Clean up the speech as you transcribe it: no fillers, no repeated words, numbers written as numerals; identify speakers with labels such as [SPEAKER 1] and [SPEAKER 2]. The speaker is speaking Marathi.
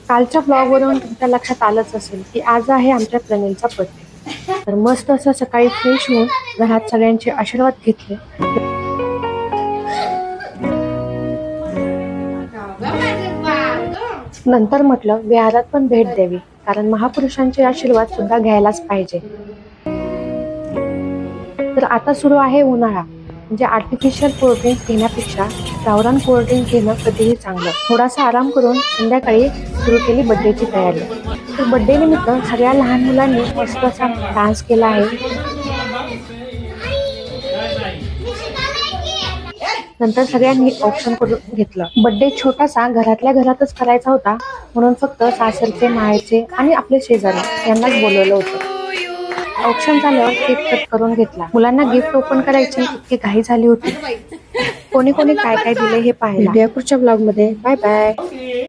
[SPEAKER 1] कालच्या ब्लॉग वरून तुमच्या लक्षात आलंच असेल की आज आहे आमच्या प्रणीलचा बर्थडे. तर मस्त असं सकाळी फ्रेश होऊन घरात सगळ्यांचे आशीर्वाद घेतले. नंतर म्हटलं विहारात पण भेट द्यावी, कारण महापुरुषांचे आशीर्वाद सुद्धा घ्यायलाच पाहिजे. तर आता सुरू आहे उन्हाळा, म्हणजे आर्टिफिशियल कोल्ड्रिंक्स घेण्यापेक्षा गावरान कोल्ड्रिंक घेणं कधीही चांगलं. थोडासा आराम करून संध्याकाळी सुरू केली बर्थडेची तयारी. तर बर्थडे निमित्त सगळ्या लहान मुलांनी मस्त असा डान्स केला आहे. नंतर सगळ्यांनी ऑप्शन करून घेतलं. बर्थडे छोटासा घरातल्या घरातच करायचा होता, म्हणून फक्त सासरचे, माहेरचे आणि आपले शेजारी यांनाच बोलवलं होतं. ऑप्शन झाल्यावर केक कट करून घेतला. मुलांना गिफ्ट ओपन करायची इतकी घाई झाली होती. कोणी कोणी काय काय दिले हे पाहिलं. पुढच्या ब्लॉग मध्ये. Bye bye.